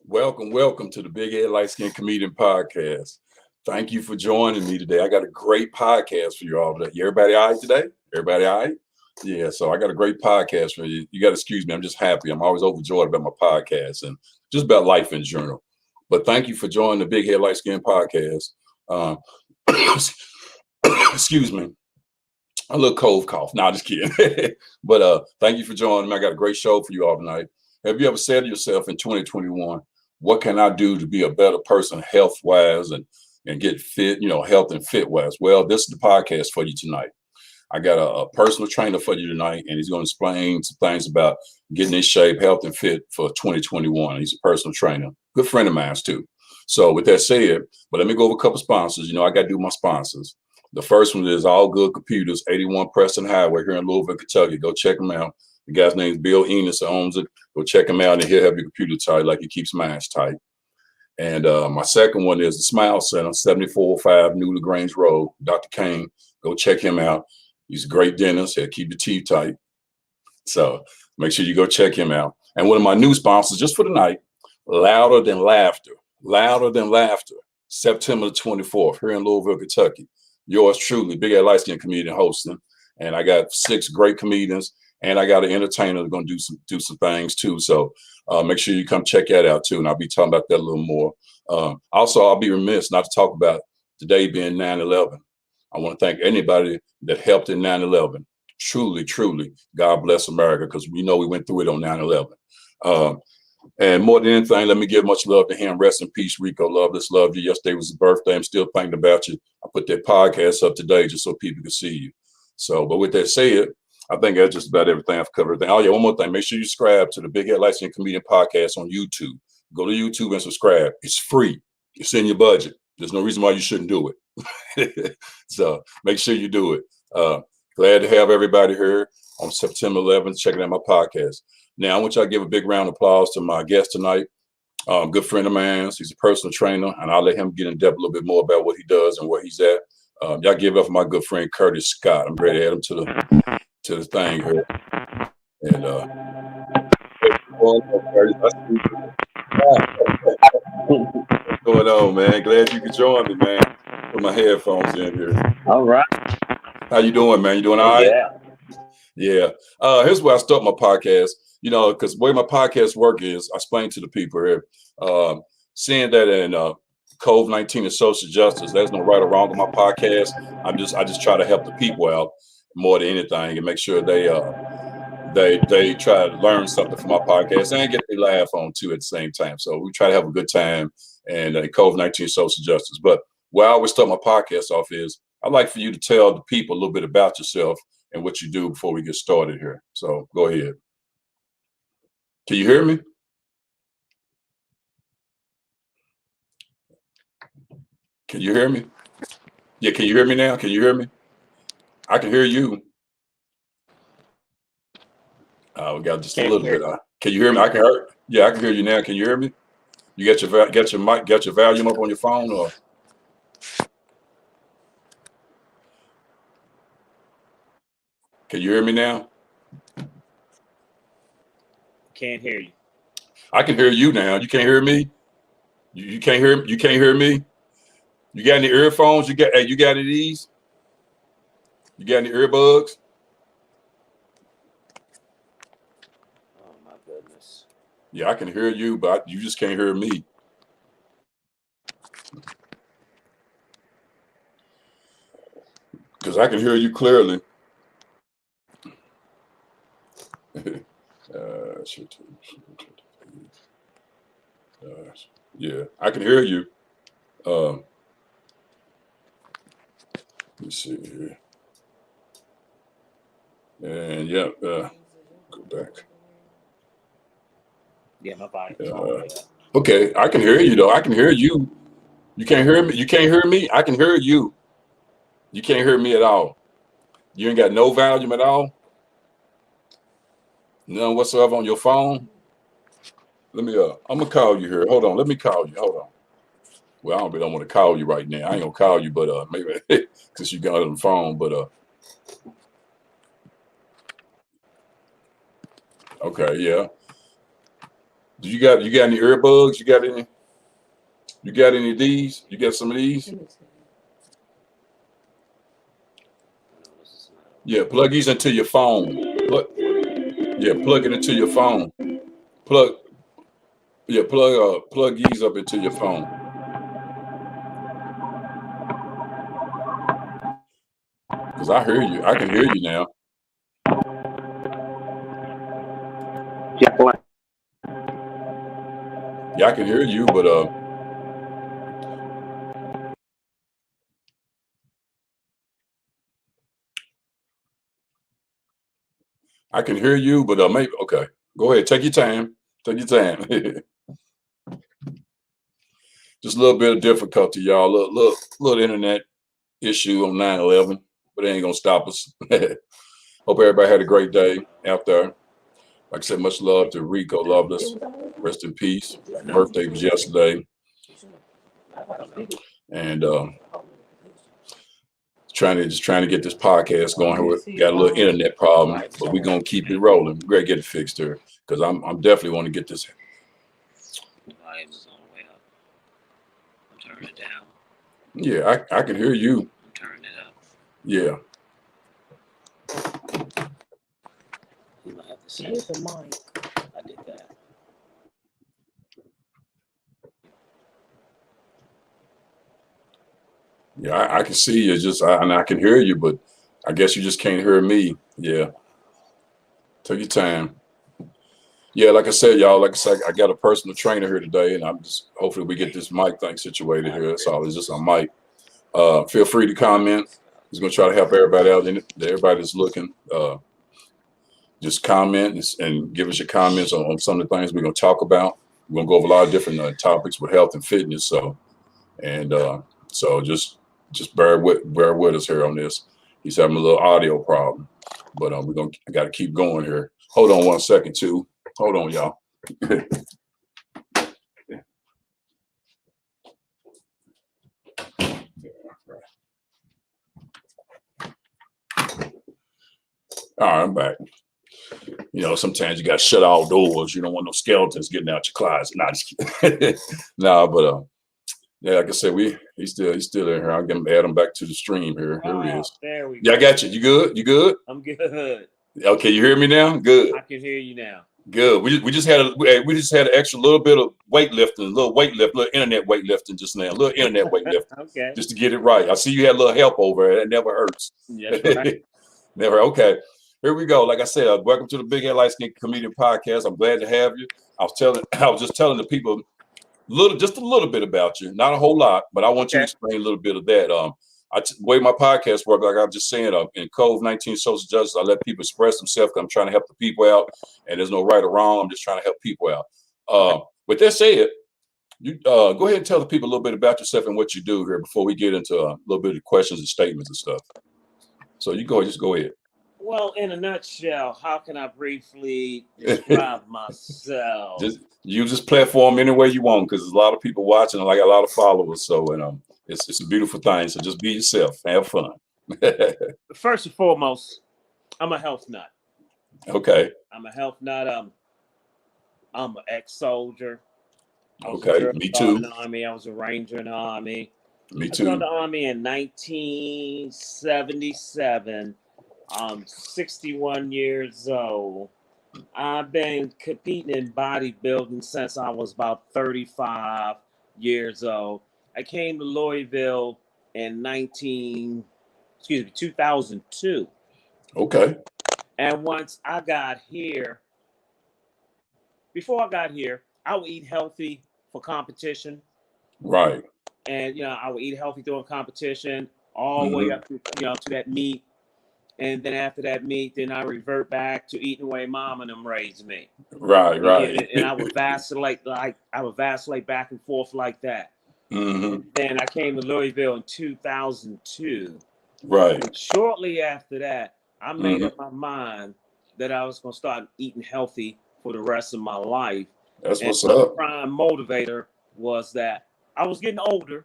Welcome to the Big Head Light Skin Comedian Podcast. Thank you for joining me today. I got a great podcast for you all today. Everybody all right today? Everybody all right? Yeah, so I got a great podcast for you. You got to excuse me. I'm just happy. I'm always overjoyed about my podcast and just about life in general. But thank you for joining the Big Head Light Skin Podcast. Um, excuse me. A little cold cough. No, just kidding. But thank you for joining me. I got a great show for you all tonight. Have you ever said to yourself in 2021, what can I do to be a better person health-wise and get fit, health and fit-wise? Well, this is the podcast for you tonight. I got a personal trainer for you tonight, and he's going to explain some things about getting in shape, health, and fit for 2021. He's a personal trainer, good friend of mine too. So with that said, but let me go over a couple sponsors. I got to do my sponsors. The first one is All Good Computers, 81 Preston Highway here in Louisville, Kentucky. Go check them out. The guy's name is Bill Enos, owns it. Go check him out, and he'll have your computer tight like he keeps mine tight. And my second one is the Smile Center, 7405 New LaGrange Road. Dr. Kane, go check him out. He's a great dentist. He'll keep your teeth tight. So make sure you go check him out. And one of my new sponsors, just for the night, Louder Than Laughter. Louder Than Laughter, September the 24th here in Louisville, Kentucky. Yours truly, Big Ed Light Skin comedian hosting. And I got 6 great comedians. And I got an entertainer that's going to do some things too. So make sure you come check that out too. And I'll be talking about that a little more. Also, I'll be remiss not to talk about today being 9/11. I want to thank anybody that helped in 9/11. Truly, truly, God bless America, because we know we went through it on 9/11. And more than anything, let me give much love to him. Rest in peace, Rico. Love you. Yesterday was his birthday. I'm still thinking about you. I put that podcast up today just so people can see you. So, but with that said, I think that's just about everything I've covered. Oh, yeah, one more thing. Make sure you subscribe to the Big Head Light Skin Comedian Podcast on YouTube. Go to YouTube and subscribe. It's free. It's in your budget. There's no reason why you shouldn't do it. So make sure you do it. Glad to have everybody here on September 11th checking out my podcast. Now, I want y'all to give a big round of applause to my guest tonight. Good friend of mine. He's a personal trainer, and I'll let him get in depth a little bit more about what he does and where he's at. Y'all give up for my good friend Curtis Scott. I'm ready to add him to the thing here. And what's going on, man? Glad you could join me, man. Put my headphones in here. All right. How you doing, man? You doing all right? Yeah. Here's where I start my podcast. Because the way my podcast work is, I explain to the people here, seeing that in COVID-19 and social justice, there's no right or wrong with my podcast. I just try to help the people out more than anything and make sure they try to learn something from my podcast and get their laugh on too at the same time. So we try to have a good time and COVID-19 social justice. But where I always start my podcast off is I'd like for you to tell the people a little bit about yourself and what you do before we get started here. So go ahead. Can you hear me? Can you hear me? Yeah, can you hear me now? Can you hear me? I can hear you. We got just a little bit. Can you hear me? I can hear. Yeah, I can hear you now. Can you hear me? You got your mic, got your volume up on your phone, or? Can you hear me now? Can't hear you. I can hear you now. You can't hear me? You can't hear. You can't hear me? You got any earphones? You got any of these? You got any earbuds? Oh my goodness. Yeah, I can hear you, but you just can't hear me. Because I can hear you clearly. Yeah, I can hear you. Let me see here. And yeah, go back. Yeah, my body. Okay, I can hear you though. I can hear you. You can't hear me. You can't hear me. I can hear you. You can't hear me at all. You ain't got no volume at all. None whatsoever on your phone. Let me. I'm gonna call you here. Hold on. Let me call you. Hold on. Well, I don't really want to call you right now. I ain't gonna call you, but maybe because you got it on the phone. But okay, yeah. Do you got any earbuds? You got any of these? You got some of these? Yeah, plug these into your phone. Plug it into your phone. Plug these up into your phone. Cause I hear you. I can hear you now. Yeah, I can hear you, but I can hear you, but maybe okay. Go ahead, take your time. Take your time. Just a little bit of difficulty, y'all. Little internet issue on 9/11, but it ain't gonna stop us. Hope everybody had a great day out there. Like I said, much love to Rico Loveless. Rest in peace. Birthday was yesterday, and trying to get this podcast going. We got a little internet problem, but we're gonna keep it rolling. We're gonna get it fixed here because I'm definitely want to get this. Volume is on the way up. I'm turning it down. Yeah, I can hear you. I'm turning it up. Yeah. You might have to see the mic. I did that. Yeah, I can see you. And I can hear you, but I guess you just can't hear me. Yeah. Take your time. Yeah, like I said, y'all, I got a personal trainer here today, and I'm just hopefully we get this mic thing situated here. That's all. It's just a mic. Feel free to comment. He's gonna try to help everybody out in it. Everybody that's looking. Just comment and give us your comments on some of the things we're gonna talk about. We're gonna go over a lot of different topics with health and fitness. So just bear with us here on this. He's having a little audio problem, but I got to keep going here. Hold on 1 second, too. Hold on, y'all. All right, I'm back. You know, sometimes you got to shut all doors. You don't want no skeletons getting out your closet. Nah, just kidding. Nah, but yeah, like I said, he's still in here. I'll add him back to the stream here. Here he is. There we go. Yeah, I got you. You good? You good? I'm good. Okay, you hear me now? Good. I can hear you now. Good. We just had an extra little bit of weightlifting, little internet weightlifting just now, a little internet weightlifting. Okay. Just to get it right. I see you had a little help over it. It never hurts. That's right. Never. Okay. Here we go. Like I said, welcome to the Big Head Light Skin Comedian Podcast. I'm glad to have you. I was just telling the people just a little bit about you, not a whole lot, but I want you to explain a little bit of that. The way my podcast works, like I was just saying, in COVID-19 social justice, I let people express themselves because I'm trying to help the people out, and there's no right or wrong. I'm just trying to help people out. With that said, you go ahead and tell the people a little bit about yourself and what you do here before we get into a little bit of questions and statements and stuff. So just go ahead. Well, in a nutshell, how can I briefly describe myself? Just use this platform any way you want, because there's a lot of people watching and I got a lot of followers. So, it's a beautiful thing. So just be yourself, have fun. First and foremost, I'm a health nut. Okay. I'm a health nut. I'm an ex-soldier. Okay, me too. In the Army. I was a Ranger in the Army. Me I too. joined the Army in 1977. I'm 61 years old. I've been competing in bodybuilding since I was about 35 years old. I came to Louisville in 2002. Okay. And once I got here, before I got here, I would eat healthy for competition. Right. And, I would eat healthy during competition all the way up to, to that meet. And then after that meet, then I revert back to eating the way mom and them raised me. Right. And I would vacillate back and forth like that. And then I came to Louisville in 2002. Right. And shortly after that, I made up my mind that I was going to start eating healthy for the rest of my life. That's what's up. up. The prime motivator was that I was getting older.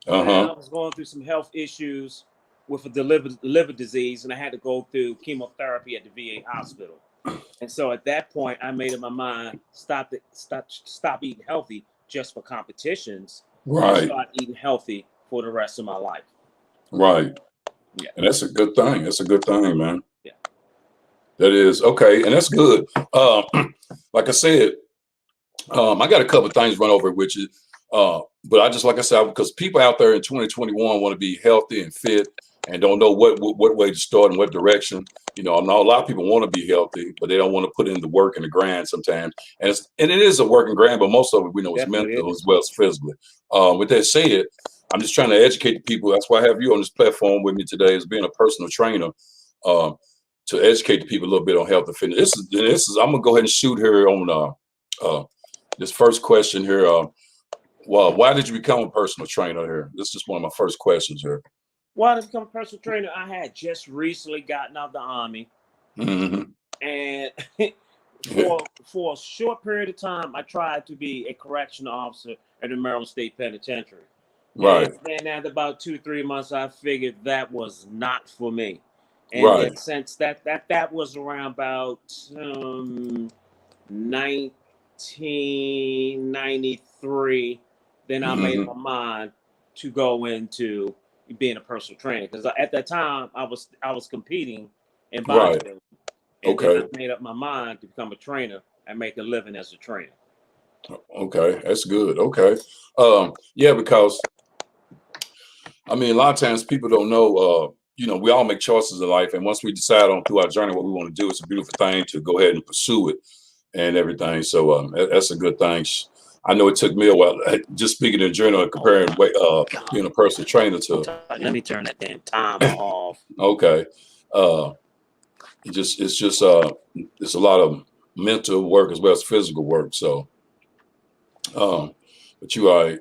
And I was going through some health issues with a liver disease, and I had to go through chemotherapy at the VA hospital. And so at that point, I made up my mind, stop eating healthy just for competitions, and Right. start eating healthy for the rest of my life. Right. Yeah. And that's a good thing. That's a good thing, man. Yeah. That is okay, and that's good. Like I said, I got a couple of things run over with you. But I just, like I said, because people out there in 2021 want to be healthy and fit and don't know what way to start and what direction. You know, I know a lot of people want to be healthy, but they don't want to put in the work and the grind sometimes. And it is a work and grind, but most of it we know is Definitely mental is. as well as physically. With that said, I'm just trying to educate the people. That's why I have you on this platform with me today, as being a personal trainer, to educate the people a little bit on health and fitness. This is I'm gonna go ahead and shoot here on this first question here. Well, why did you become a personal trainer here? This is just one of my first questions here. Why did I become a personal trainer? I had just recently gotten out of the Army. Mm-hmm. And for a short period of time, I tried to be a correctional officer at the Maryland State Penitentiary. Right. And then after about 2-3 months, I figured that was not for me. And Right. then since that was around about 1993, then I made my mind to go into being a personal trainer, because at that time I was competing in bodybuilding. Right. And Okay. then I made up my mind to become a trainer and make a living as a trainer. Okay, that's good. Okay. Yeah, because I mean, a lot of times people don't know, you know, we all make choices in life. And once we decide on through our journey what we want to do, it's a beautiful thing to go ahead and pursue it and everything. So that's a good thing. I know it took me a while, just speaking in general, comparing being a personal trainer to. Let me turn that damn timer off. Okay. It's a lot of mental work as well as physical work. So, but you are.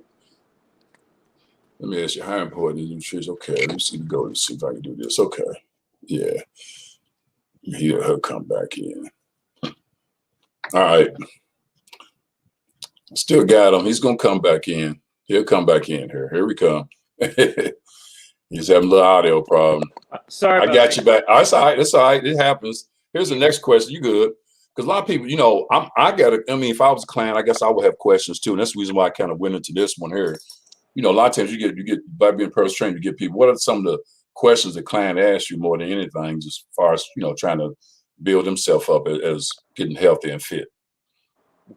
Let me ask you, how important is nutrition? Okay, let me see. Go and see if I can do this. Okay, yeah, he'll come back in. All right, still got him. He's gonna come back in. He'll come back in here. Here we come. He's having a little audio problem. Sorry, I got you back. Oh, that's all right. That's all right. It happens. Here's the next question. You good? Because a lot of people, you know, I mean, if I was a client, I guess I would have questions too. And that's the reason why I kind of went into this one here. You know, a lot of times you get by being personal trainer, you get people. What are some of the questions the client asks you more than anything, just as far as, you know, trying to build himself up as getting healthy and fit?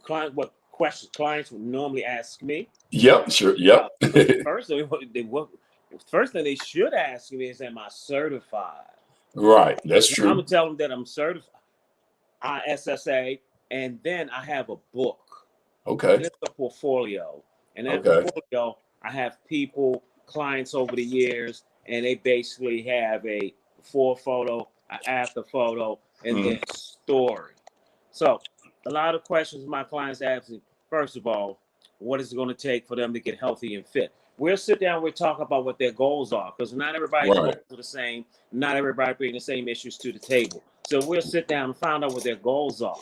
What questions clients would normally ask me? Yep, sure. Yep. First thing they should ask me is, am I certified? Right. That's true. I'm gonna tell them that I'm certified, ISSA, and then I have a book. Okay. And it's a portfolio. And that portfolio, I have clients over the years, and they basically have a before photo, an after photo, and then story. So a lot of questions my clients ask me, first of all, what is it going to take for them to get healthy and fit? We'll sit down, we'll talk about what their goals are, because not everybody's goals are the same. Not everybody bringing the same issues to the table. So we'll sit down and find out what their goals are.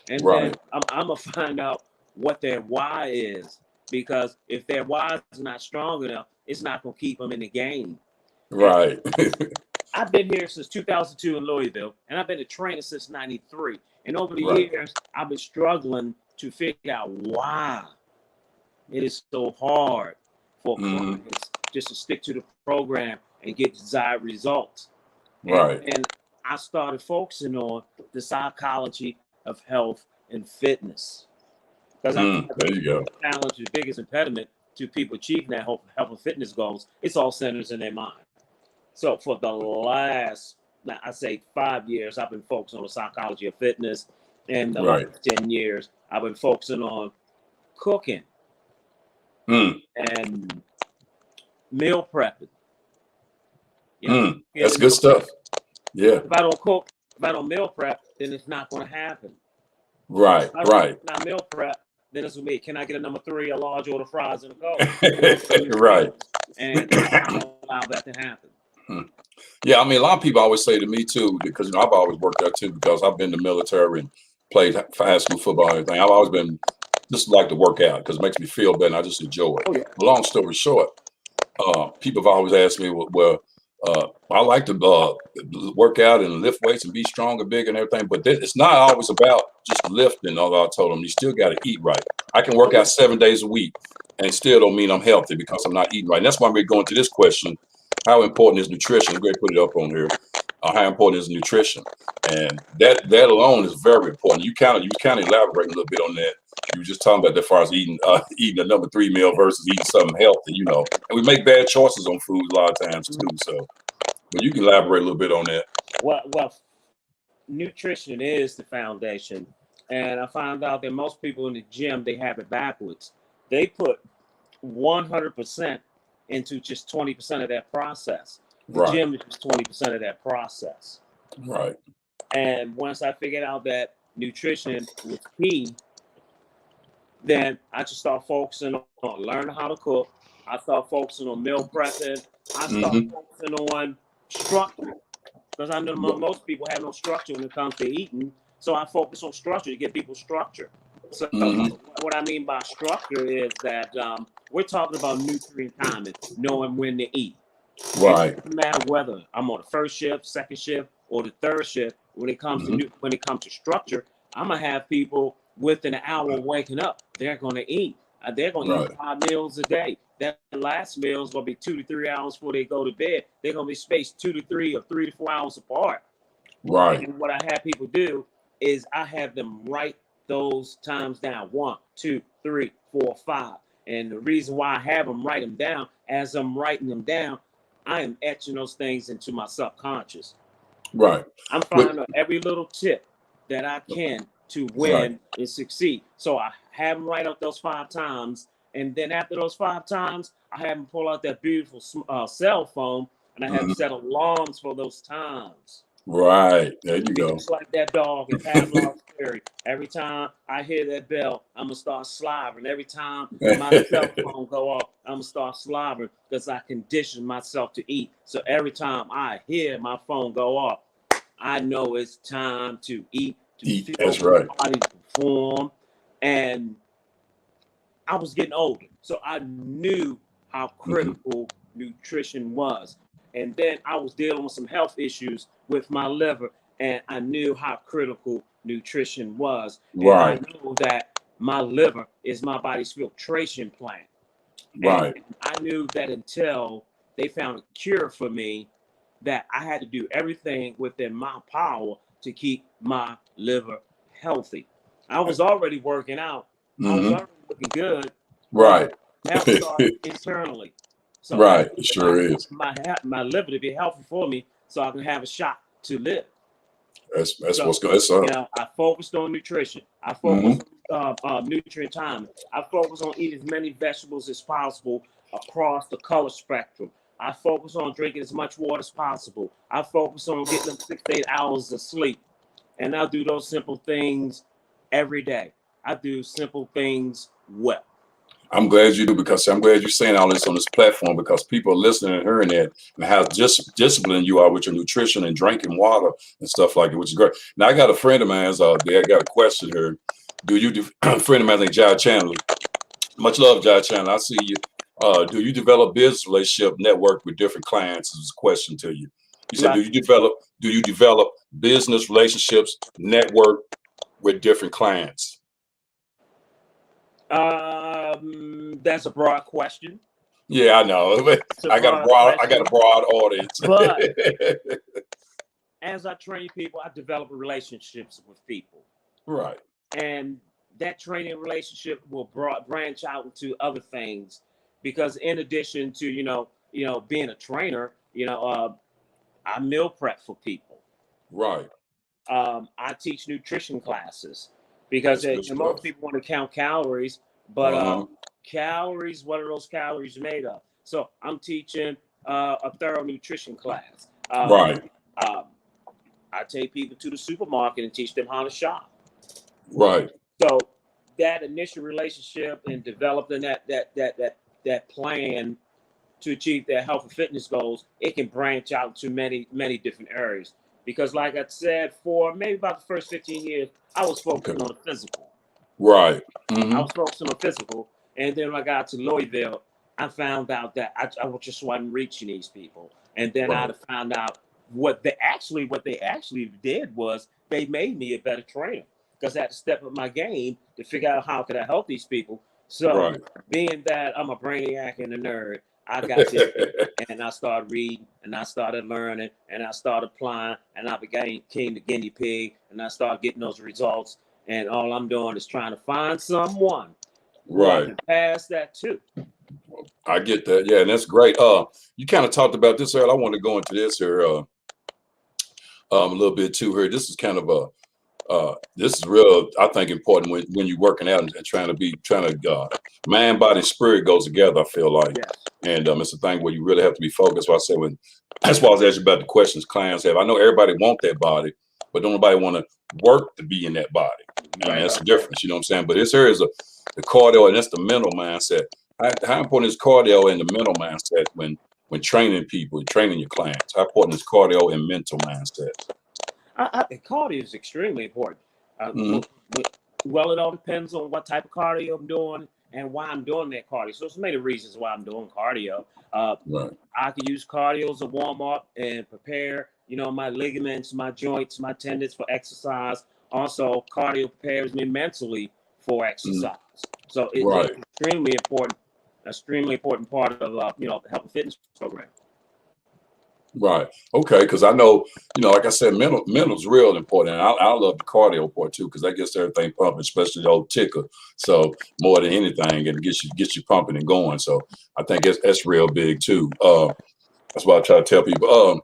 And then I'm going to find out what their why is, because if their why is not strong enough, it's not going to keep them in the game. Right. I've been here since 2002 in Louisville, and I've been a trainer since 93. And over the years, I've been struggling to figure out why it is so hard for clients just to stick to the program and get desired results. And I started focusing on the psychology of health and fitness. Because there you go. The challenge, the biggest impediment to people achieving that health and fitness goals, it's all centers in their mind. So for the last, I say 5 years, I've been focusing on the psychology of fitness. And the last 10 years, I've been focusing on cooking and meal prepping. That's good stuff. Yeah. If I don't cook, if I don't meal prep, then it's not going to happen. Right. If I don't meal prep, then it's going to be, can I get a number 3, a large order of fries and a Coke? Right. And I don't allow that to happen. Yeah, I mean, a lot of people always say to me too, because you know I've always worked out too, because I've been in the military and played high school football and everything. I've always been just like to work out because it makes me feel better and I just enjoy it. Long story short, people have always asked me, well, I like to work out and lift weights and be strong and big and everything, but it's not always about just lifting. Although I told them you still got to eat right. I can work out 7 days a week and still don't mean I'm healthy because I'm not eating right. And that's why we're going to this question: how important is nutrition? We're going to put it up on here. How important is nutrition? And that alone is very important. You kind of elaborate a little bit on that. You were just talking about that as far as eating a number 3 meal versus eating something healthy, and we make bad choices on food a lot of times too. So, but you can elaborate a little bit on that. Well, nutrition is the foundation, and I found out that most people in the gym, they have it backwards. They put 100% into just 20% of that process. The Right. gym is just 20% of that process. Right. And once I figured out that nutrition was key, then I just start focusing on learning how to cook. I start focusing on meal prepping. I start focusing on structure, because I know most people have no structure when it comes to eating. So I focus on structure to get people structure. So what I mean by structure is that we're talking about nutrient timing, knowing when to eat. Right. It doesn't matter whether I'm on the first shift, second shift, or the third shift. When it comes to structure, I'm gonna have people within an hour of waking up. They're gonna eat. They're gonna eat 5 meals a day. That last meal is gonna be 2 to 3 hours before they go to bed. They're gonna be spaced 2 to 3 or 3 to 4 hours apart. Right. And what I have people do is I have them write those times down: 1, 2, 3, 4, 5. And the reason why I have them write them down, as I'm writing them down, I am etching those things into my subconscious. Right. I'm finding out every little tip that I can to win and succeed. So I have them write out those 5 times. And then after those 5 times, I have them pull out that beautiful cell phone, and I have them set alarms for those times. Right. There you go. Just like that dog in Pavlov's theory. Every time I hear that bell, I'm going to start slobbering. Every time my cell phone go off, I'm going to start slobbering, because I condition myself to eat. So every time I hear my phone go off, I know it's time to eat, to feel That's right. my body perform. And I was getting older, so I knew how critical nutrition was. And then I was dealing with some health issues with my liver, and I knew how critical nutrition was. Right. And I know that my liver is my body's filtration plant. Right. And I knew that until they found a cure for me, that I had to do everything within my power to keep my liver healthy. I was already working out. I was already looking good. Right. Health starts internally. So right. It sure is. My liver to be healthy for me, so I can have a shot to live. That's what's good. I focused on nutrition. I focused on nutrient timing. I focused on eating as many vegetables as possible across the color spectrum. I focus on drinking as much water as possible. I focus on getting them 6 to 8 hours of sleep. And I do those simple things every day. I do simple things well. I'm glad you do, because I'm glad you're saying all this on this platform, because people are listening and hearing that, and how disciplined you are with your nutrition and drinking water and stuff like that, which is great. Now, I got a friend of mine there. I got a question here. A friend of mine named Jai Chandler. Much love, Jai Chandler. I see you. Do you develop business relationship network with different clients? Is a question to you. You said, do you develop business relationships network with different clients? That's a broad question. Yeah, I know. I got a broad audience. But as I train people, I develop relationships with people. Right. And that training relationship will branch out into other things, because in addition to being a trainer, I meal prep for people. Right. I teach nutrition classes, because most people want to count calories, but calories, what are those calories made of? So I'm teaching a thorough nutrition class. Right. I take people to the supermarket and teach them how to shop. Right. So that initial relationship and developing that plan to achieve their health and fitness goals, it can branch out to many, many different areas. Because like I said, for maybe about the first 15 years, I was focusing on the physical. Right. I was focusing on physical. And then when I got to Louisville, I found out that I just wasn't reaching these people. And then Right. I found out what they actually did was they made me a better trainer because I had to step up my game to figure out how could I help these people. So Right. being that I'm a brainiac and a nerd, I got this and I started reading and I started learning and I started applying and I became the guinea pig and I started getting those results. And all I'm doing is trying to find someone who I Right. can pass that to. I get that. Yeah, and that's great. You kind of talked about this earlier. I want to go into this here a little bit too here. This is kind of this is real, I think, important when you're working out and trying to mind, body, spirit goes together, I feel like. Yes. And it's a thing where you really have to be focused. Why I say that's why I was asking about the questions clients have. I know everybody want that body, but don't nobody want to work to be in that body. And Right. that's the difference, you know what I'm saying? But this here is the cardio, and that's the mental mindset. How important is cardio and the mental mindset when training people, training your clients? How important is cardio and mental mindset? I think cardio is extremely important. Hmm. Well, it all depends on what type of cardio I'm doing and why I'm doing that cardio. So there's many reasons why I'm doing cardio. Right. I could use cardio as a warm up and prepare, my ligaments, my joints, my tendons for exercise. Also, cardio prepares me mentally for exercise. So Right. it's extremely important part of the health and fitness program. Right. Okay. Because I know, like I said, mental's real important. And I love the cardio part too, because that gets everything pumping, especially the old ticker. So more than anything, it gets you pumping and going. So I think that's real big too. That's why I try to tell people.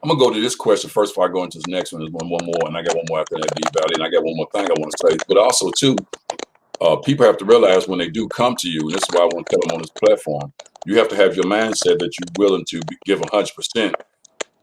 I'm gonna go to this question first before I go into this next one. There's one more, and I got one more after that, D-Valley, and I got one more thing I want to say. But also too, people have to realize when they do come to you, and this is why I want to tell them on this platform, you have to have your mindset that you're willing to give 100%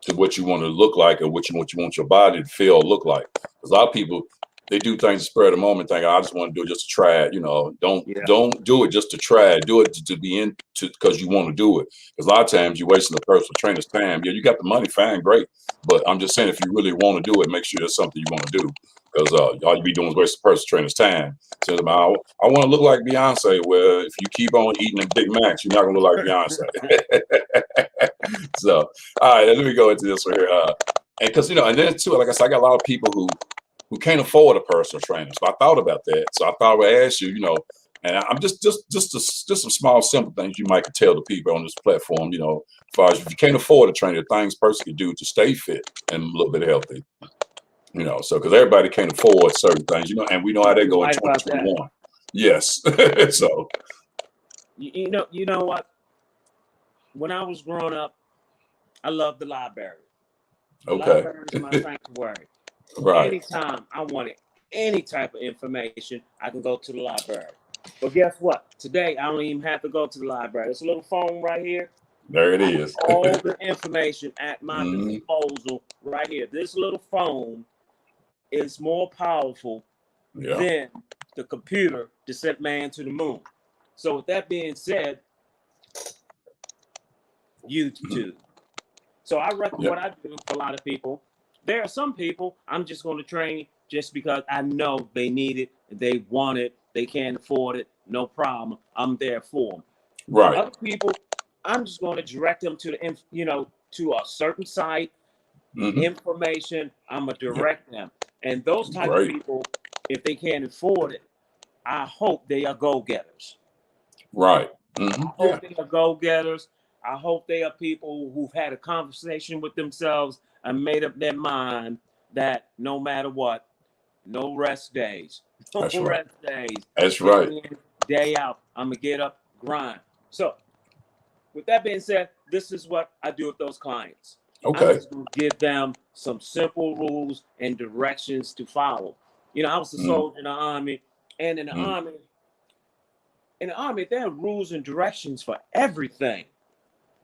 to what you want to look like or what you want your body to feel or look like. Because a lot of people, they do things to spur of the moment, thinking, I just want to do it just to try it. Yeah. Don't do it just to try it. Do it to be into because you want to do it. Because a lot of times you're wasting the personal trainer's time. Yeah, you got the money, fine, great. But I'm just saying, if you really want to do it, make sure it's something you want to do. Because all you be doing is waste the personal trainer's time. So I want to look like Beyonce. Well, if you keep on eating the Big Macs, you're not going to look like Beyonce. So, all right, let me go into this one here. And because and then too, like I said, I got a lot of people who can't afford a personal trainer. So I thought about that. So I thought I would ask you, and I'm just some small simple things you might could tell the people on this platform, as far as if you can't afford a trainer, things a person can do to stay fit and a little bit healthy. So because everybody can't afford certain things, and we know how they go in 2021. Yes. So you know what? When I was growing up, I loved the library. The okay. library is my sanctuary. Right. Anytime I wanted any type of information, I can go to the library. But guess what? Today, I don't even have to go to the library. There's a little phone right here. There it is. All the information at my disposal right here. This little phone is more powerful than the computer that sent man to the moon. So with that being said, YouTube. So I reckon what I do for a lot of people, there are some people I'm just going to train just because I know they need it, they want it, they can't afford it, no problem. I'm there for them. Right. Other people, I'm just going to direct them to to a certain site, information. I'm gonna direct them, and those type of people, if they can't afford it, I hope they are go-getters. Right. I hope they are go-getters. I hope they are people who've had a conversation with themselves and made up their mind that no matter what, no rest days. No rest days. That's right. Day in, day out. I'm going to get up, grind. So, with that being said, this is what I do with those clients. Okay. I'm just going to give them some simple rules and directions to follow. I was a soldier in the Army, and in the Army, there are rules and directions for everything.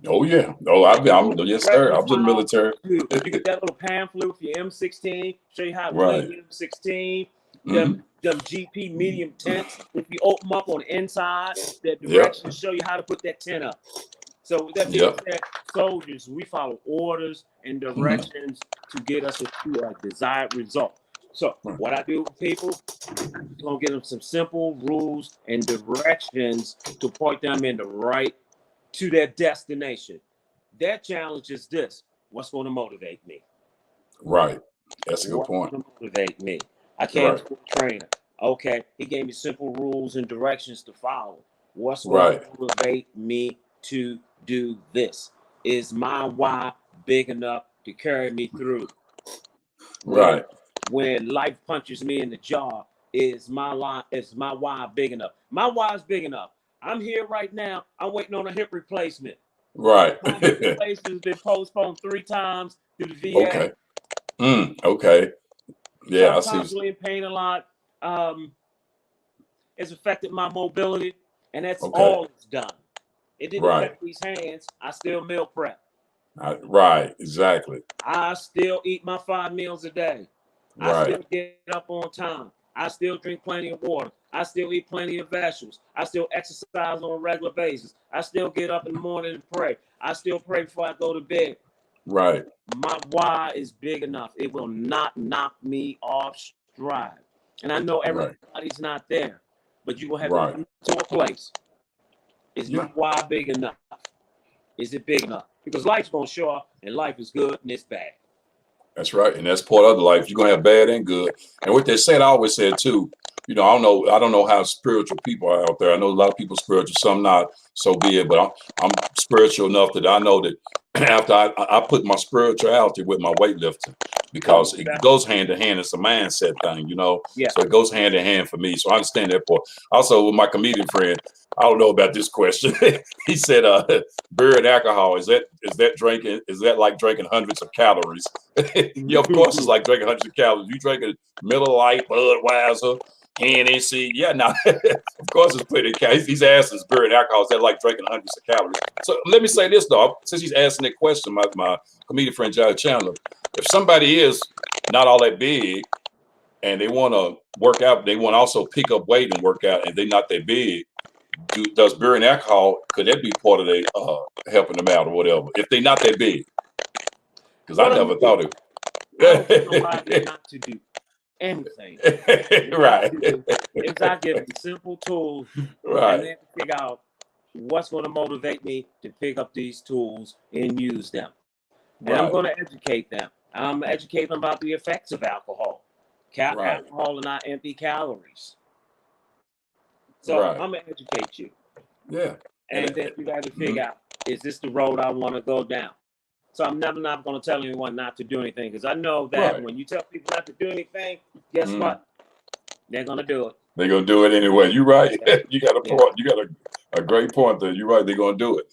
Oh yeah. I'm yes sir. I was in the military. You get that little pamphlet with your M16, show you how to clean your M16. Them GP medium tents. If you open them up on the inside, that directions show you how to put that tent up. So with that being said, soldiers, we follow orders and directions to get us to a desired result. So what I do with people, I'm gonna give them some simple rules and directions to point them in the right to their destination. Their challenge is this: what's going to motivate me? Right. That's a good What's point. going to motivate me? I can't Right. afford a trainer. Okay, he gave me simple rules and directions to follow. What's going Right. to motivate me to do this? Is my why big enough to carry me through? Right. When life punches me in the jaw, is my why big enough? My why is big enough. I'm here right now. I'm waiting on a hip replacement. Right. My hip replacement has been postponed 3 times through the VA. Okay. Okay. So Yeah, I'm I see. constantly in pain a lot. It's affected my mobility, and that's Okay. all it's done. It didn't Right. affect these hands. I still meal prep. Right. Exactly. I still eat my 5 meals a day. I Right. still get up on time. I still drink plenty of water. I still eat plenty of vegetables. I still exercise on a regular basis. I still get up in the morning and pray. I still pray before I go to bed. Right. My why is big enough. It will not knock me off stride. And I know Right. everybody's not there, but you will have Right. to get to a place. Is your why big enough? Is it big enough? Because life's gonna show up, and life is good and it's bad. That's right. And that's part of the life. You're gonna have bad and good. And what they said, I always said too, I don't know how spiritual people are out there. I know a lot of people spiritual, some not, so be it. But I'm spiritual enough that I know that after I put my spirituality with my weightlifting, because it goes hand in hand. It's a mindset thing, Yeah. So it goes hand in hand for me. So I understand that part. Also, with my comedian friend, I don't know about this question. He said, beer and alcohol, is that like drinking hundreds of calories? Yeah, of course it's like drinking hundreds of calories. You drinking Miller Lite, Budweiser, Hennessy. Yeah, now of course it's plenty of calories. He's asking, is beer and alcohol, is that like drinking hundreds of calories? So let me say this though, since he's asking that question, my comedian friend Johnny Chandler, if somebody is not all that big and they want to work out, they want to also pick up weight and work out, and they're not that big, does beer and alcohol, could that be part of the helping them out or whatever, if they're not that big? Because I never thought it. I don't tell nobody not to do anything. Right. Is I give them simple tools, Right. and then figure out what's going to motivate me to pick up these tools and use them. And Right. I'm going to educate them. I'm educating them about the effects of alcohol. Right. Alcohol are not empty calories. So Right. I'm going to educate you. Yeah. And then you got to figure out, is this the road I want to go down? So I'm never not going to tell anyone not to do anything, because I know that when you tell people not to do anything, guess what? They're going to do it. They're going to do it anyway. You're right. You got a point. You got a great point there. You're right. They're going to do it.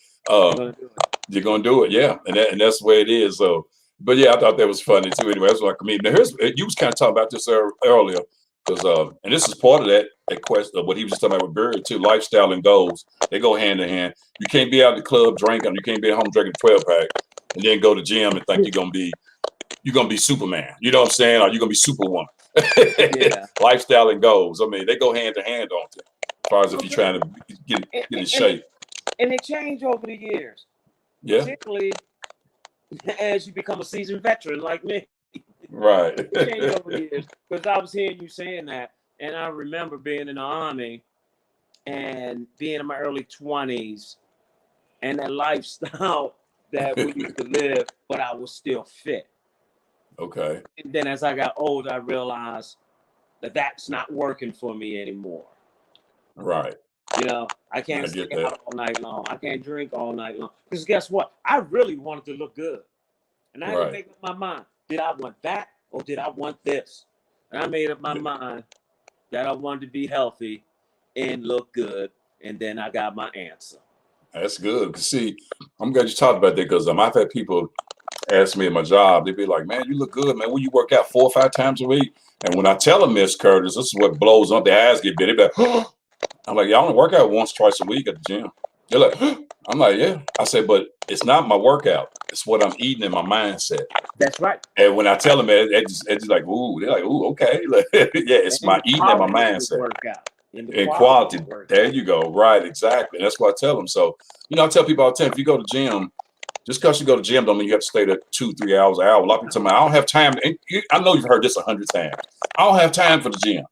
You're going to do it. Yeah. And that's the way it is. So, but yeah, I thought that was funny too. Anyway, that's what I mean. Now, you was kind of talking about this earlier, because and this is part of that question of what he was just talking about with Barry too. Lifestyle and goals, they go hand in hand. You can't be out at the club drinking. You can't be at home drinking 12-pack and then go to gym and think you're gonna be Superman. You know what I'm saying? Or you're gonna be Superwoman. Yeah. Lifestyle and goals. I mean, they go hand in hand, don't they? As far as if you're trying to get in shape. And they change over the years. Yeah. Particularly as you become a seasoned veteran like me. Right. They change over the years. Because I was hearing you saying that, and I remember being in the Army and being in my early 20s, and that lifestyle that we used to live, but I was still fit. Okay. And then as I got older, I realized that that's not working for me anymore. Right. I can't stay out all night long. I can't drink all night long. Because guess what? I really wanted to look good. And I had to make up my mind. Did I want that or did I want this? And I made up my mind that I wanted to be healthy and look good. And then I got my answer. That's good. See, I'm glad you talked about that, because I've had people ask me at my job, they'd be like, man, you look good, man. When you work out 4 or 5 times a week? And when I tell them, Miss Curtis, this is what blows up, their eyes get big. They be like, oh. I'm like, y'all only work out once, twice a week at the gym. They're like, oh. I'm like, yeah. I said, but it's not my workout. It's what I'm eating in my mindset. That's right. And when I tell them, it's just like, ooh, they're like, ooh, okay. Yeah, it's my eating in my mindset. Workout. And quality. There you go. Right, exactly. And that's what I tell them. So, I tell people all the time, if you go to the gym Just because you go to the gym don't mean you have to stay there 2-3 hours, an hour. A lot of people tell me, I don't have time. And I know you've heard this 100 times. I don't have time for the gym.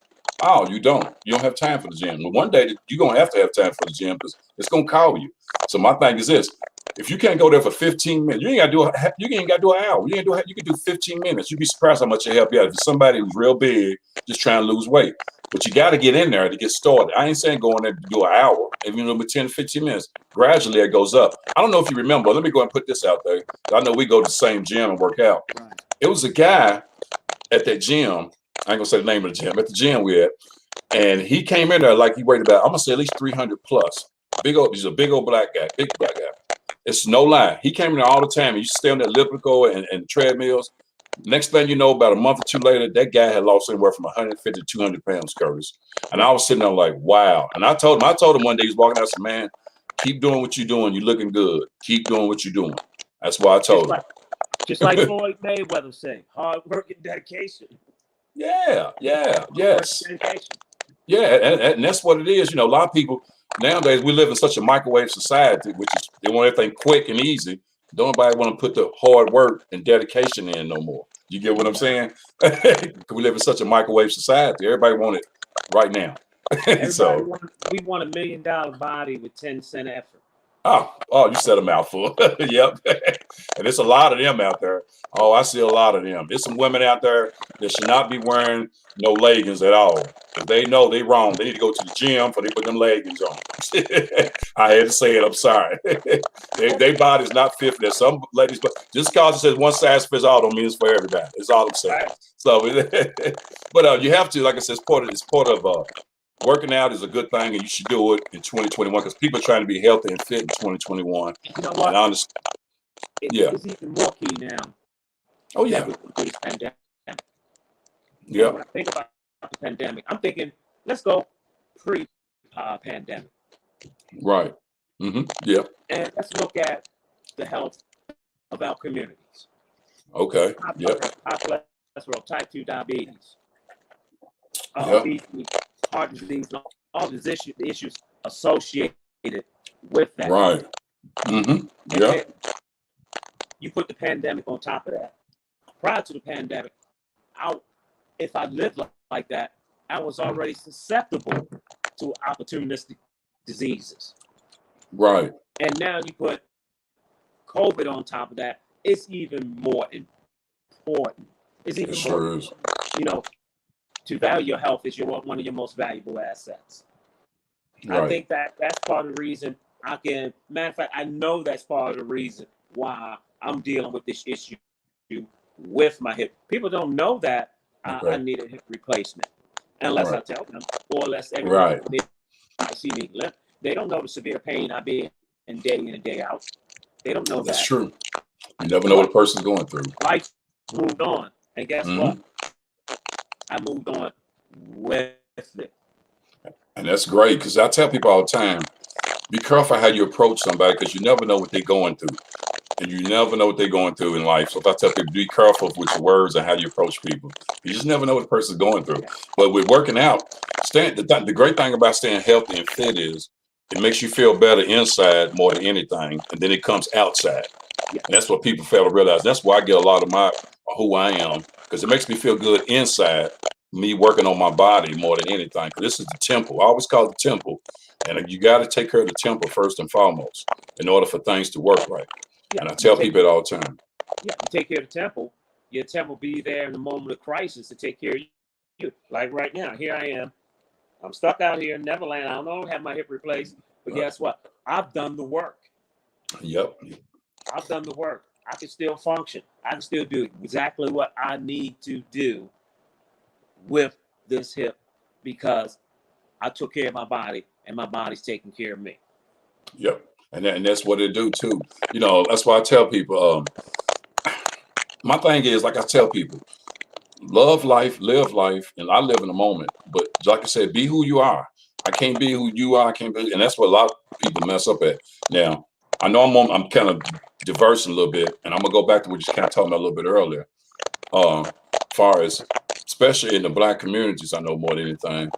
Oh, you don't. You don't have time for the gym. Well, one day you're gonna have time for the gym because it's gonna call you. So my thing is this: if you can't go there for 15 minutes, you ain't gotta do an hour. You can do 15 minutes. You'd be surprised how much it help you out. If it's somebody who's real big, just trying to lose weight. But you got to get in there to get started. I ain't saying go in there to do an hour, even though it's 10 to 15 minutes. Gradually, it goes up. I don't know if you remember. Let me go and put this out there. I know we go to the same gym and work out. It was a guy at that gym. I ain't gonna say the name of the gym. At the gym we at, and he came in there like he weighed about, I'm gonna say at least 300 plus. He's a big old black guy, big black guy. It's no lie. He came in there all the time. He used to stay on that elliptical and treadmills. Next thing you know, about a month or two later, that guy had lost anywhere from 150 to 200 pounds, Curtis. And I was sitting there like, wow. And I told him one day, he's walking out, I said, man, keep doing what you're doing. You're looking good. Keep doing what you're doing. That's why I told him. Just like Floyd Mayweather say, hard work and dedication. Yeah, yes. Yeah, and that's what it is. You know, a lot of people nowadays, we live in such a microwave society, which is they want everything quick and easy. Don't nobody want to put the hard work and dedication in no more. You get what I'm saying? We live in such a microwave society. Everybody want it right now. So we want $1 million body with 10-cent effort. Oh, you said a mouthful. Yep. And there's a lot of them out there. Oh, I see a lot of them. There's some women out there that should not be wearing no leggings at all. If they know they wrong, they need to go to the gym before they put them leggings on. I had to say it. I'm sorry. Their body's not fit for that. Some ladies, but just because it says one size fits all don't mean it's for everybody. It's all I'm saying. So, but you have to, like I said, it's part of working out is a good thing, and you should do it in 2021 because people are trying to be healthy and fit in 2021. You know what? And I understand. It's even more key now. Oh, yeah. Pandemic. Yeah. When I think about the pandemic, I'm thinking, let's go pre-pandemic. Right. Mm-hmm. Yeah. And let's look at the health of our communities. Okay. Yep. High cholesterol, type 2 diabetes, Yep. heart disease, all these issues associated with that. Right. Mm-hmm. Yeah. You put the pandemic on top of that. Prior to the pandemic, if I lived like that, I was already susceptible to opportunistic diseases. Right. And now you put COVID on top of that, it's even more important. It's even more, is. To value your health is one of your most valuable assets. Right. I think that's part of the reason matter of fact, I know that's part of the reason why I'm dealing with this issue with my hip. People don't know that I need a hip replacement unless I tell them, or unless everyone see me. They don't know the severe pain I be in day in and day out. They don't know That's that. true. You never know what a person's going through. Life moved on, and guess what? I moved on with it. And that's great because I tell people all the time, be careful how you approach somebody because you never know what they're going through. And you never know what they're going through in life. So if I tell people, be careful with your words and how you approach people. You just never know what the person's going through. But with working out, the great thing about staying healthy and fit is it makes you feel better inside more than anything. And then it comes outside. And that's what people fail to realize. That's why I get a lot of who I am, because it makes me feel good inside, me working on my body more than anything. Because this is the temple. I always call it the temple. And you got to take care of the temple first and foremost in order for things to work right. And I tell people it all the time. Yeah, you take care of the temple. Your temple be there in the moment of crisis to take care of you. Like right now, here I am. I'm stuck out here in Neverland. I don't have my hip replaced. But guess what? I've done the work. Yep. I've done the work. I can still function. I can still do exactly what I need to do with this hip because I took care of my body and my body's taking care of me. Yep. And that's what it do too. That's why I tell people, my thing is, like I tell people, love life, live life, and I live in the moment. But like I said, be who you are. I can't be who you are. I can't be, and that's what a lot of people mess up at. Now, I know I'm kind of diversing a little bit, and I'm gonna go back to what you kind of talking about a little bit earlier. Far as especially in the Black communities, I know more than anything.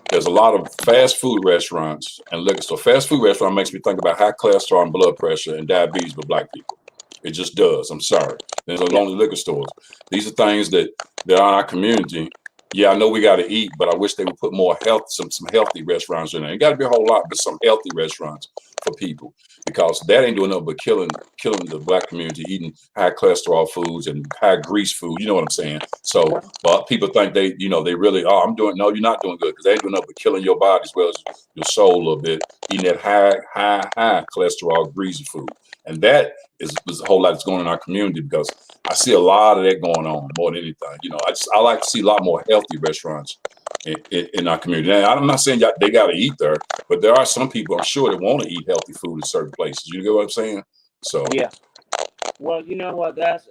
There's a lot of fast food restaurants and liquor store. Fast food restaurant makes me think about high cholesterol and blood pressure and diabetes with Black people. It just does. I'm sorry. There's only liquor stores. These are things that are in our community. Yeah, I know we got to eat, but I wish they would put more some healthy restaurants in there. It got to be a whole lot, but some healthy restaurants for people, because that ain't doing nothing but killing the Black community, eating high cholesterol foods and high grease food. You know what I'm saying? So, but people think they really, oh, I'm doing. No, you're not doing good, because they ain't doing nothing but killing your body as well as your soul a little bit, eating that high cholesterol greasy food, and that is a whole lot that's going on in our community, because I see a lot of that going on more than anything. You know, I like to see a lot more healthy restaurants in our community. Now, I'm not saying they got to eat there, but there are some people, I'm sure, that want to eat healthy food in certain places. You get what I'm saying? So yeah. Well, you know what? That's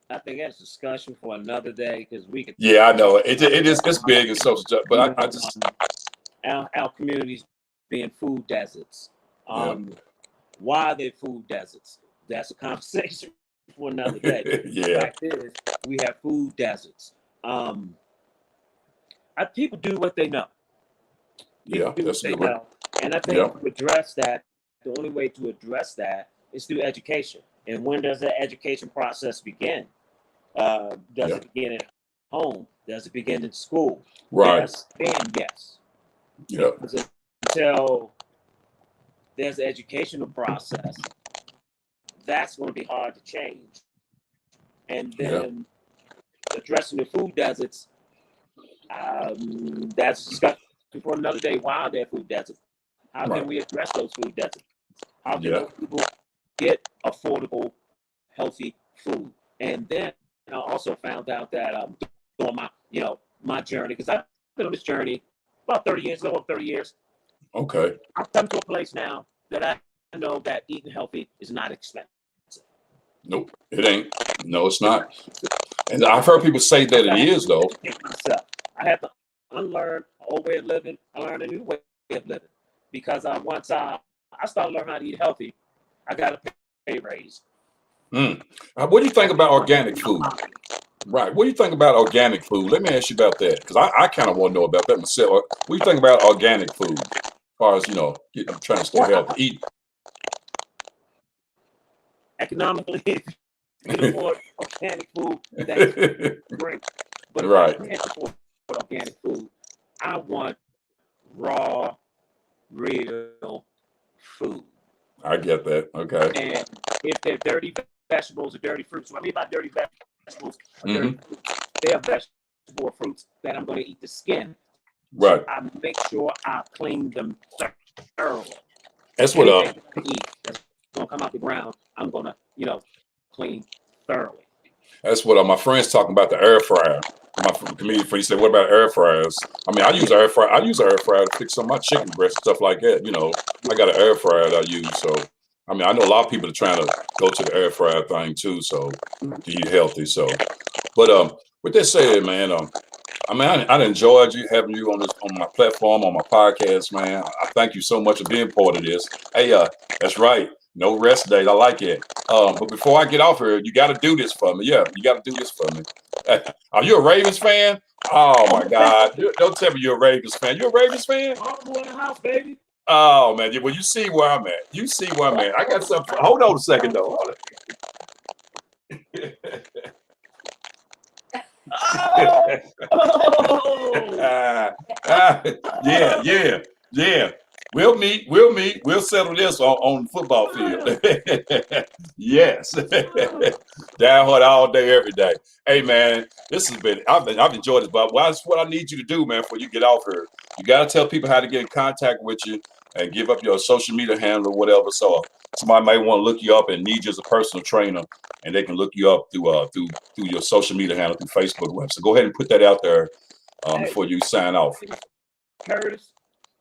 I think that's discussion for another day, because we could. Yeah, I know it's big and so, but I just our communities being food deserts. Why are they food deserts? That's a conversation for another day. Yeah. The fact is, we have food deserts. People do what they know. Yeah, that's they know. And I think to address that, the only way to address that is through education. And when does the education process begin? Does it begin at home? Does it begin in school? Right. Yes and yes. Yeah. Because until there's an educational process, that's going to be hard to change. And then addressing the food deserts, that's discussion for another day. Why are there food deserts? How can we address those food deserts? How can those people get affordable, healthy food? And then I also found out that during my journey, because I've been on this journey about 30 years, over 30 years. Okay. I've come to a place now that I know that eating healthy is not expensive. Nope, it ain't. No, it's not. And I've heard people say that it is, though. I have to unlearn an old way of living, learn a new way of living. Because once I started learning how to eat healthy, I got a pay raise. What do you think about organic food? Right. What do you think about organic food? Let me ask you about that, because I kind of want to know about that myself. What do you think about organic food, as far as, trying to stay healthy, eat? Economically, if you can afford organic food, that's great. But if I can't afford organic food, I want raw, real food. I get that. Okay. And if they're dirty vegetables or dirty fruits, what I mean by dirty vegetables or dirty fruits, they are vegetable or fruits that I'm going to eat the skin. Right. So I make sure I clean them thoroughly. That's what I eat that's going to come out the ground, I'm going to, clean thoroughly. That's what my friends talking about, the air fryer. My comedian friend said, "What about air fryers?" I mean, I use air fryer. I use air fryer to fix some of my chicken breast stuff like that. I got an air fryer that I use. So, I mean, I know a lot of people are trying to go to the air fryer thing too, so to eat healthy. So, but with that said, man, I mean, I enjoyed having you on my platform, on my podcast, man. I thank you so much for being part of this. Hey, that's right. No rest days. I like it. But before I get off here, you got to do this for me. Yeah, you got to do this for me. Are you a Ravens fan? Oh my God! Don't tell me you're a Ravens fan. You a Ravens fan? I'm in the house, baby. Oh man, well, you see where I'm at. You see where I'm at. I got something. Hold on a second, though. Hold yeah. We'll meet. We'll settle this on the football field. Yes. Down hard all day, every day. Hey man, I've enjoyed this, but that's what I need you to do, man, before you get off here. You gotta tell people how to get in contact with you and give up your social media handle or whatever. So somebody might want to look you up and need you as a personal trainer, and they can look you up through your social media handle, through Facebook web. So go ahead and put that out there before you sign off. Curtis,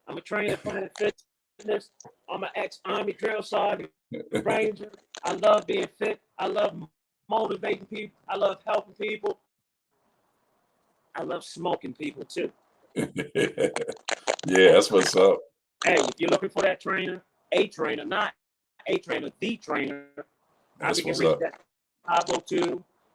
I'm a trainer at Planet Fitness. I'm an ex-Army drill sergeant, Ranger. I love being fit. I love motivating people. I love helping people. I love smoking people too. Yeah, that's what's up. Hey, if you're looking for that trainer, a trainer, not a trainer, the trainer, that's what's up.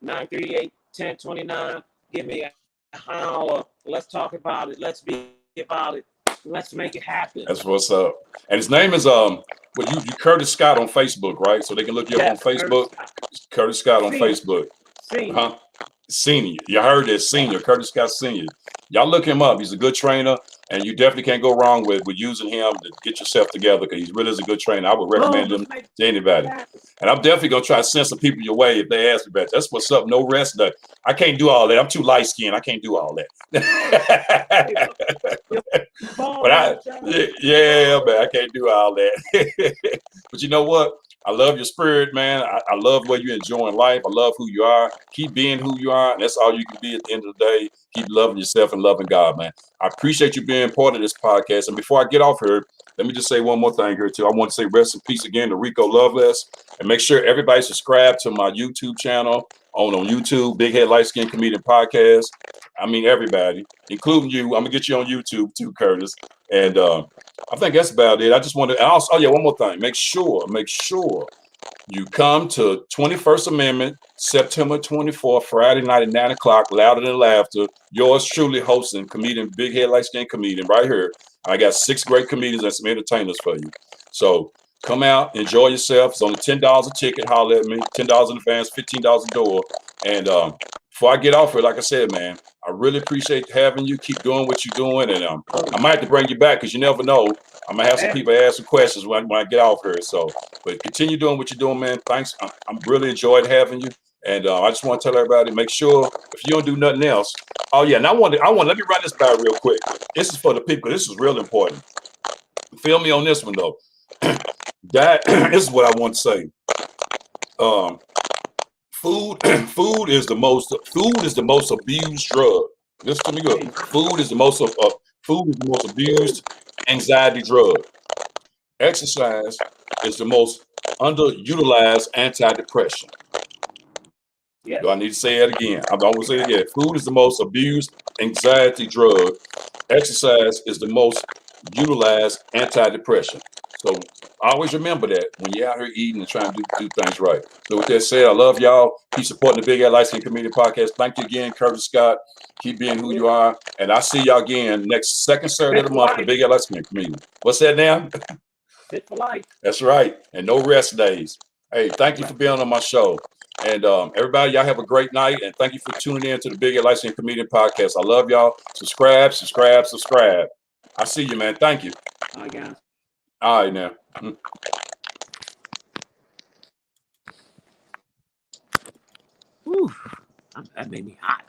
502-938-1029. Give me a holler. Let's talk about it. Let's be about it. Let's make it happen. That's what's up. And his name is well, you Curtis Scott on Facebook, right? So they can look you up on Facebook. Curtis Scott on Facebook. Senior. Senior. You heard that, Senior. Curtis Scott Senior. Y'all look him up. He's a good trainer, and you definitely can't go wrong with using him to get yourself together, because he really is a good trainer. I would recommend him to anybody. And I'm definitely gonna try to send some people your way if they ask me about that. That's what's up. No rest day. I can't do all that. I'm too light skinned. I can't do all that. But yeah, man, I can't do all that. But you know what? I love your spirit, man. I love where you're enjoying life. I love who you are. Keep being who you are. And that's all you can be at the end of the day. Keep loving yourself and loving God, man. I appreciate you being part of this podcast. And before I get off here, let me just say one more thing here, too. I want to say rest in peace again to Rico Loveless. And make sure everybody subscribe to my YouTube channel on YouTube, Big Head Light Skin Comedian Podcast. I mean, everybody, including you. I'm going to get you on YouTube, too, Curtis. And I think that's about it. I just want to, and also, oh yeah, one more thing. Make sure you come to 21st Amendment, September 24th, Friday night at 9 o'clock, Louder Than Laughter. Yours truly hosting comedian, Big Head Light Skin Comedian right here. I got 6 great comedians and some entertainers for you. So come out, enjoy yourself. It's only $10 a ticket. Holler at me. $10 in advance, $15 a door. And before I get off here, like I said, man, I really appreciate having you. Keep doing what you're doing. And I might have to bring you back, because you never know. I'm going to have some people ask some questions when I get off here. So, but continue doing what you're doing, man. Thanks. I'm really enjoyed having you. And I just want to tell everybody, make sure if you don't do nothing else. Oh, yeah. And I want let me run this by real quick. This is for the people. This is real important. Feel me on this one, though. This is what I want to say. Food is the most abused drug. Listen to me good. Food is the most abused anxiety drug. Exercise is the most underutilized antidepressant. Yes. Do I need to say it again? I'm going to say it again. Food is the most abused anxiety drug. Exercise is the most utilized antidepressant. So always remember that when you're out here eating and trying to do things right. So with that said, I love y'all. Keep supporting the Big Head Light Skin Comedian Podcast. Thank you again, Curtis Scott. Keep being who you are. And I'll see y'all again next second Saturday of the month, the Big Head Light Skin Comedian. What's that now? Fit for life. That's right. And no rest days. Hey, thank you for being on my show. And everybody, y'all have a great night. And thank you for tuning in to the Big Head Light Skin Comedian Podcast. I love y'all. Subscribe. I see you, man. Thank you. I got it. All right, now. Whew. That made me hot.